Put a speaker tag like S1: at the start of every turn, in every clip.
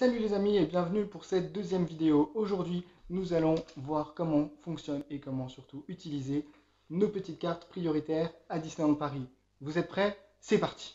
S1: Salut les amis et bienvenue pour cette deuxième vidéo. Aujourd'hui, nous allons voir comment fonctionne et comment surtout utiliser nos petites cartes prioritaires à Disneyland Paris. Vous êtes prêts? C'est parti!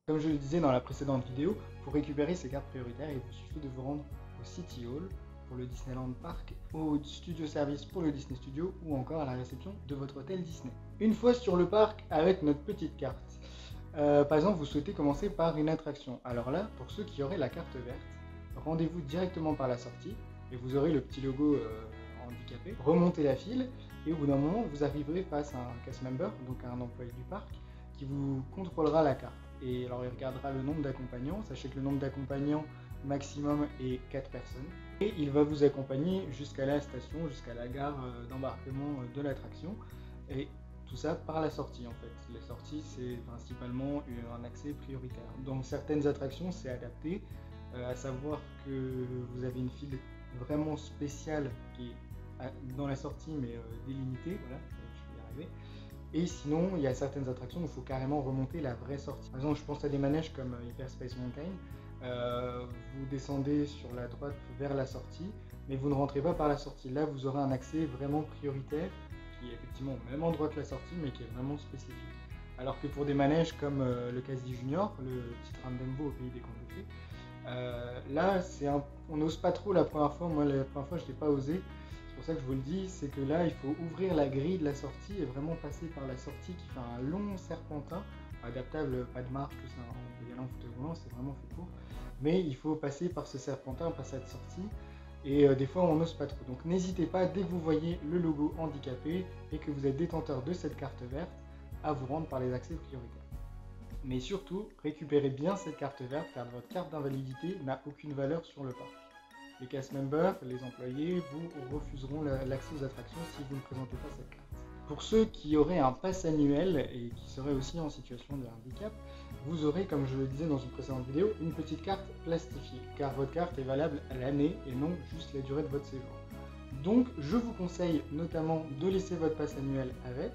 S1: Comme je le disais dans la précédente vidéo, pour récupérer ces cartes prioritaires, il vous suffit de vous rendre au City Hall pour le Disneyland Park, au Studio Service pour le Disney Studio ou encore à la réception de votre hôtel Disney. Une fois sur le parc avec notre petite carte, par exemple vous souhaitez commencer par une attraction. Alors là, pour ceux qui auraient la carte verte, rendez-vous directement par la sortie et vous aurez le petit logo handicapé. Remontez la file et au bout d'un moment vous arriverez face à un cast member, donc à un employé du parc, qui vous contrôlera la carte. Et alors il regardera le nombre d'accompagnants, sachez que le nombre d'accompagnants maximum est 4 personnes. Et il va vous accompagner jusqu'à la station, jusqu'à la gare d'embarquement de l'attraction. Et tout ça par la sortie en fait. La sortie c'est principalement un accès prioritaire. Dans certaines attractions c'est adapté, à savoir que vous avez une file vraiment spéciale qui est dans la sortie mais délimitée, voilà, je vais y arriver. Et sinon, il y a certaines attractions où il faut carrément remonter la vraie sortie. Par exemple, je pense à des manèges comme Hyperspace Mountain. Vous descendez sur la droite vers la sortie, mais vous ne rentrez pas par la sortie. Là, vous aurez un accès vraiment prioritaire, qui est effectivement au même endroit que la sortie, mais qui est vraiment spécifique. Alors que pour des manèges comme le Casi Junior, le petit train de Dumbo au pays des contes de fées, là, on n'ose pas trop la première fois. Moi, la première fois, je n'ai pas osé. C'est pour ça que je vous le dis, c'est que là il faut ouvrir la grille de la sortie et vraiment passer par la sortie qui fait un long serpentin, adaptable, pas de marche, tout ça, on peut y aller en fauteuil roulant, c'est vraiment fait pour. Mais il faut passer par ce serpentin, par cette sortie, et des fois on n'ose pas trop. Donc n'hésitez pas, dès que vous voyez le logo handicapé et que vous êtes détenteur de cette carte verte, à vous rendre par les accès prioritaires. Mais surtout, récupérez bien cette carte verte car votre carte d'invalidité n'a aucune valeur sur le parc. Les cast members, les employés, vous refuseront l'accès aux attractions si vous ne présentez pas cette carte. Pour ceux qui auraient un pass annuel et qui seraient aussi en situation de handicap, vous aurez, comme je le disais dans une précédente vidéo, une petite carte plastifiée, car votre carte est valable à l'année et non juste la durée de votre séjour. Donc, je vous conseille notamment de laisser votre pass annuel avec,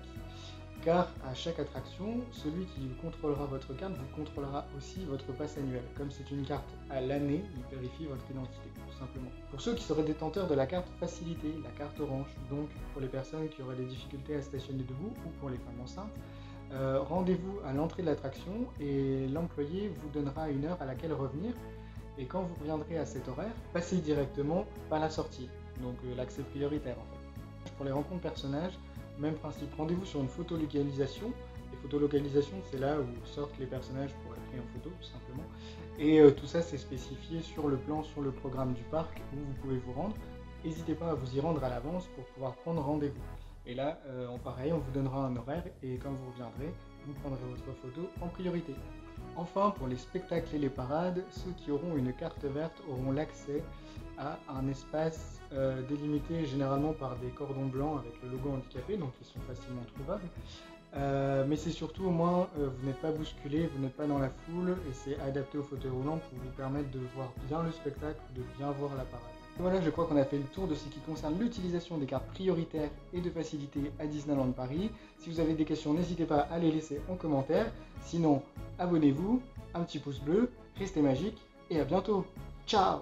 S1: car à chaque attraction, celui qui contrôlera votre carte vous contrôlera aussi votre pass annuel. Comme c'est une carte à l'année, il vérifie votre identité, tout simplement. Pour ceux qui seraient détenteurs de la carte facilitée, la carte orange, donc pour les personnes qui auraient des difficultés à stationner debout ou pour les femmes enceintes, rendez-vous à l'entrée de l'attraction et l'employé vous donnera une heure à laquelle revenir. Et quand vous reviendrez à cet horaire, passez directement par la sortie, donc l'accès prioritaire en fait. Pour les rencontres personnages, même principe, rendez-vous sur une photolocalisation. Les photolocalisations, c'est là où sortent les personnages pour être pris en photo, tout simplement. Et tout ça, c'est spécifié sur le plan, sur le programme du parc où vous pouvez vous rendre. N'hésitez pas à vous y rendre à l'avance pour pouvoir prendre rendez-vous. Et là, en pareil, on vous donnera un horaire et quand vous reviendrez, vous prendrez votre photo en priorité. Enfin, pour les spectacles et les parades, ceux qui auront une carte verte auront l'accès à un espace délimité généralement par des cordons blancs avec le logo handicapé, donc ils sont facilement trouvables. Mais c'est surtout au moins, vous n'êtes pas bousculé, vous n'êtes pas dans la foule et c'est adapté au fauteuil roulant pour vous permettre de voir bien le spectacle, de bien voir la parade. Voilà, je crois qu'on a fait le tour de ce qui concerne l'utilisation des cartes prioritaires et de facilité à Disneyland Paris. Si vous avez des questions, n'hésitez pas à les laisser en commentaire. Sinon, abonnez-vous, un petit pouce bleu, restez magique et à bientôt. Ciao!